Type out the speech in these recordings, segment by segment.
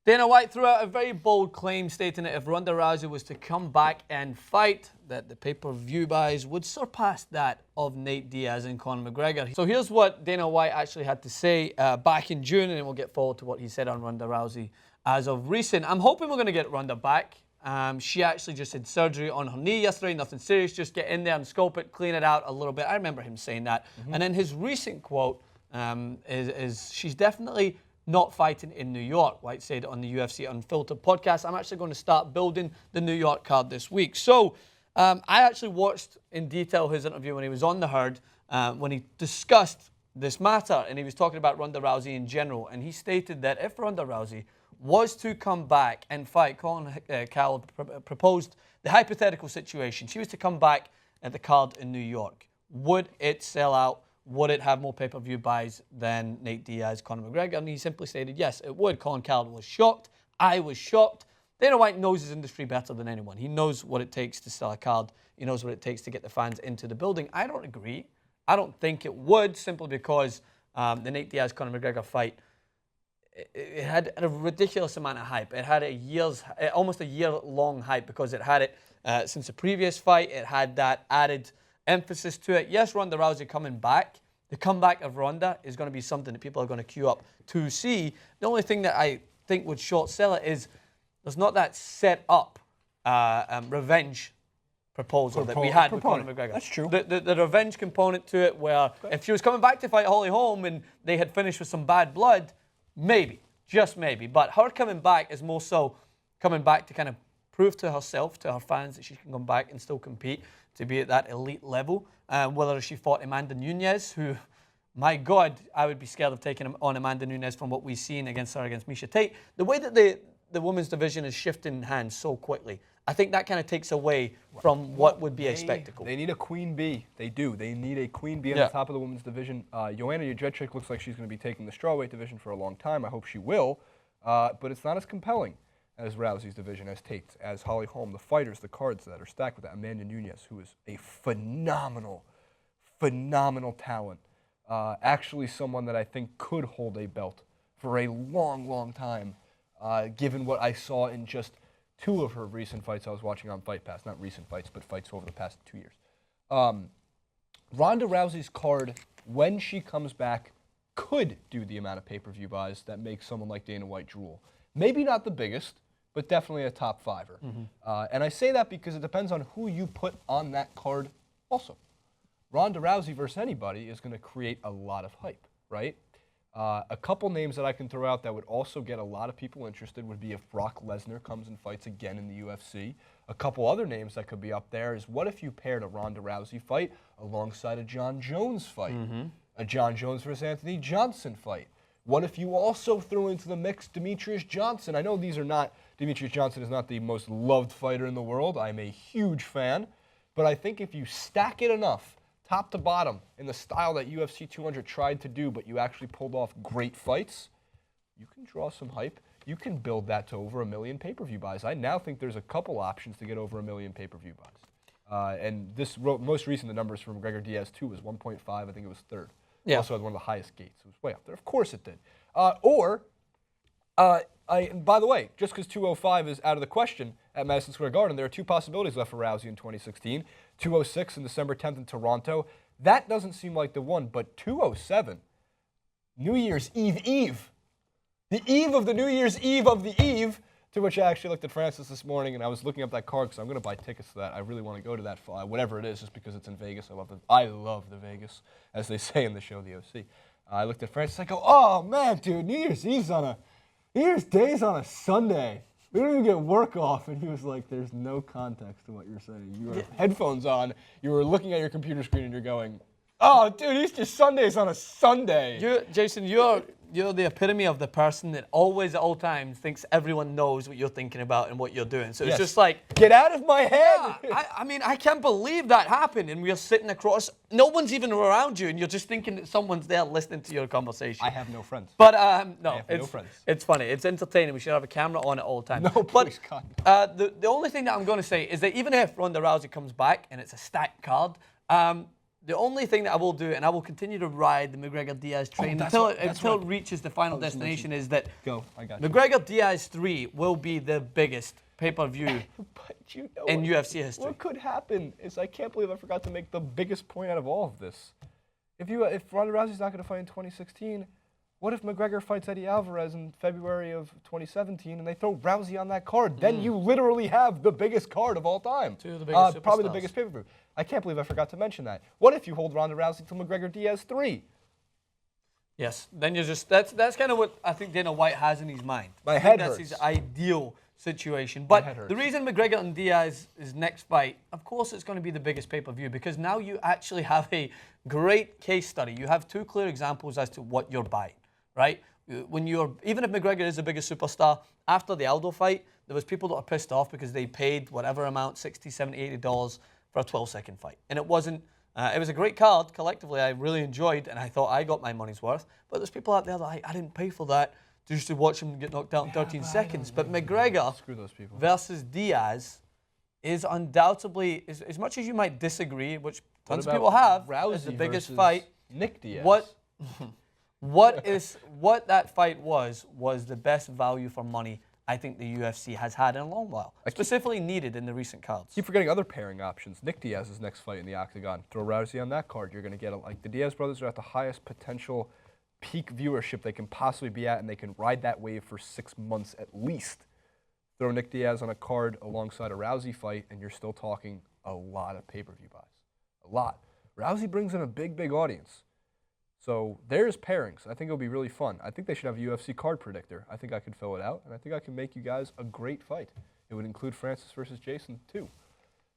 Dana White threw out a very bold claim stating that if Ronda Rousey was to come back and fight, that the pay-per-view buys would surpass that of Nate Diaz and Conor McGregor. So here's what Dana White actually had to say back in June, and then we'll get forward to what he said on Ronda Rousey as of recent. I'm hoping we're going to get Ronda back. She actually just had surgery on her knee yesterday, nothing serious, just get in there and scope it, clean it out a little bit. I remember him saying that. And then his recent quote is she's definitely not fighting in New York. White said on the UFC Unfiltered podcast, I'm actually going to start building the New York card this week. So I actually watched in detail his interview when he was on The Herd, when he discussed this matter, and he was talking about Ronda Rousey in general, and he stated that if Ronda Rousey was to come back and fight, Colin Cowell proposed the hypothetical situation. She was to come back at the card in New York. Would it sell out? Would it have more pay-per-view buys than Nate Diaz, Conor McGregor? And he simply stated, yes, it would. Colin Cowell was shocked. I was shocked. Dana White knows his industry better than anyone. He knows what it takes to sell a card. He knows what it takes to get the fans into the building. I don't agree. I don't think it would, simply because the Nate Diaz, Conor McGregor fight, it had a ridiculous amount of hype. It had almost a year-long hype because it had it since the previous fight. It had that added emphasis to it. Yes, Ronda Rousey coming back. The comeback of Ronda is going to be something that people are going to queue up to see. The only thing that I think would short sell it is there's not that set up revenge proposal that we had with Conor McGregor. That's true. The revenge component to it, where if she was coming back to fight Holly Holm and they had finished with some bad blood, maybe, just maybe. But her coming back is more so coming back to kind of prove to herself, to her fans, that she can come back and still compete, to be at that elite level. Whether she fought Amanda Nunes, who, my God, I would be scared of taking on Amanda Nunes from what we've seen against her against Miesha Tate. The way that the women's division is shifting hands so quickly, I think that kind of takes away from what would be a spectacle. They need a queen bee. They do. They need a queen bee on the top of the women's division. Joanna Jędrzejczyk looks like she's going to be taking the strawweight division for a long time. I hope she will. But it's not as compelling as Rousey's division, as Tate's, as Holly Holm. The fighters, the cards that are stacked with that. Amanda Nunes, who is a phenomenal, phenomenal talent. Actually someone that I think could hold a belt for a long, long time, given what I saw in just 2 of her recent fights I was watching on Fight Pass. Not recent fights, but fights over the past 2 years. Ronda Rousey's card, when she comes back, could do the amount of pay-per-view buys that makes someone like Dana White drool. Maybe not the biggest, but definitely a top fiver. And I say that because it depends on who you put on that card also. Ronda Rousey versus anybody is going to create a lot of hype, right? A couple names that I can throw out that would also get a lot of people interested would be if Brock Lesnar comes and fights again in the UFC. A couple other names that could be up there is, what if you paired a Ronda Rousey fight alongside a John Jones fight? A John Jones versus Anthony Johnson fight? What if you also threw into the mix Demetrius Johnson? I know Demetrius Johnson is not the most loved fighter in the world. I'm a huge fan. But I think if you stack it enough, top to bottom, in the style that UFC 200 tried to do, but you actually pulled off great fights, you can draw some hype. You can build that to over 1 million pay-per-view buys. I now think there's a couple options to get over 1 million pay-per-view buys. And this most recent, the numbers from McGregor Diaz 2 was 1.5. I think it was third. Yeah. Also had one of the highest gates. It was way up there. Of course it did. By the way, just because 205 is out of the question at Madison Square Garden, there are 2 possibilities left for Rousey in 2016. 206 in December 10th in Toronto. That doesn't seem like the one, but 207, New Year's Eve. The eve of the New Year's Eve of the eve, to which I actually looked at Francis this morning, and I was looking up that card because I'm going to buy tickets to that. I really want to go to that, whatever it is, just because it's in Vegas. I love the Vegas, as they say in the show, the OC. I looked at Francis, I go, oh man, dude, New Year's Day's on a Sunday. We don't even get work off. And he was like, there's no context to what you're saying. You have headphones on, you were looking at your computer screen, and you're going, oh, dude, Easter Sunday's on a Sunday. Jason, you're the epitome of the person that always at all times thinks everyone knows what you're thinking about and what you're doing. So it's just like, get out of my head. Yeah, I mean, I can't believe that happened, and we're sitting across. No one's even around you, and you're just thinking that someone's there listening to your conversation. I have no friends. But no friends. It's funny. It's entertaining. We should have a camera on at all times. No, please, God. The only thing that I'm going to say is that even if Ronda Rousey comes back and it's a stacked card, The only thing that I will do, and I will continue to ride the McGregor-Diaz train until it reaches the final destination, is that I got you. McGregor-Diaz 3 will be the biggest pay-per-view But you know in what, UFC history. What could happen is I can't believe I forgot to make the biggest point out of all of this. If Ronda Rousey's not going to fight in 2016, what if McGregor fights Eddie Alvarez in February of 2017 and they throw Rousey on that card? Then you literally have the biggest card of all time. Two of the biggest probably the superstars. biggest pay-per-view. I can't believe I forgot to mention that. What if you hold Ronda Rousey till McGregor-Diaz 3? Yes, then you're just that's kind of what I think Dana White has in his mind. My I head think that's hurts. his ideal situation. My But head hurts. the reason McGregor and Diaz's next fight, of course, it's going to be the biggest pay-per-view because now you actually have a great case study. You have two clear examples as to what you're buying, right? When even if McGregor is the biggest superstar, after the Aldo fight, there was people that were pissed off because they paid whatever amount, $60, $70, $80 for a 12-second fight. And it wasn't, it was a great card. Collectively, I really enjoyed, and I thought I got my money's worth. But there's people out there that I didn't pay for that just to watch him get knocked out in 13 seconds. But McGregor Screw those people. versus Diaz is undoubtedly, as much as you might disagree, which tons of people have, is the biggest fight. Nick Diaz. What that fight was the best value for money I think the UFC has had in a long while, specifically needed in the recent cards. Keep forgetting other pairing options. Nick Diaz's next fight in the octagon. Throw Rousey on that card. You're going to get like the Diaz brothers are at the highest potential peak viewership they can possibly be at, and they can ride that wave for 6 months at least. Throw Nick Diaz on a card alongside a Rousey fight, and you're still talking a lot of pay-per-view buys. A lot. Rousey brings in a big, big audience. So there's pairings. I think it'll be really fun. I think they should have a UFC card predictor. I think I can fill it out, and I think I can make you guys a great fight. It would include Francis versus Jason, too,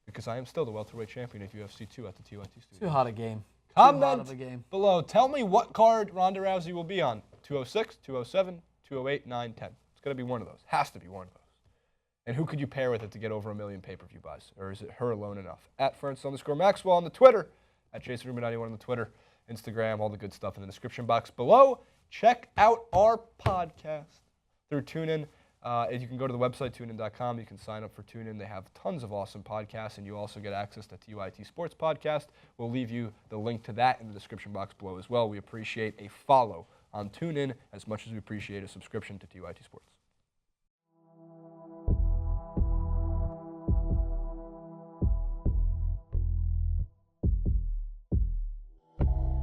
because I am still the welterweight champion at UFC 2 at the TYT studio. Too hard a game. Comment below. Tell me what card Ronda Rousey will be on. 206, 207, 208, 9, 10. It's going to be one of those. Has to be one of those. And who could you pair with it to get over 1 million pay-per-view buys? Or is it her alone enough? At Ferns_Maxwell on the Twitter. At JasonRubin91 on the Twitter. Instagram, all the good stuff in the description box below. Check out our podcast through TuneIn. You can go to the website, tunein.com. You can sign up for TuneIn. They have tons of awesome podcasts, and you also get access to TYT Sports Podcast. We'll leave you the link to that in the description box below as well. We appreciate a follow on TuneIn as much as we appreciate a subscription to TYT Sports.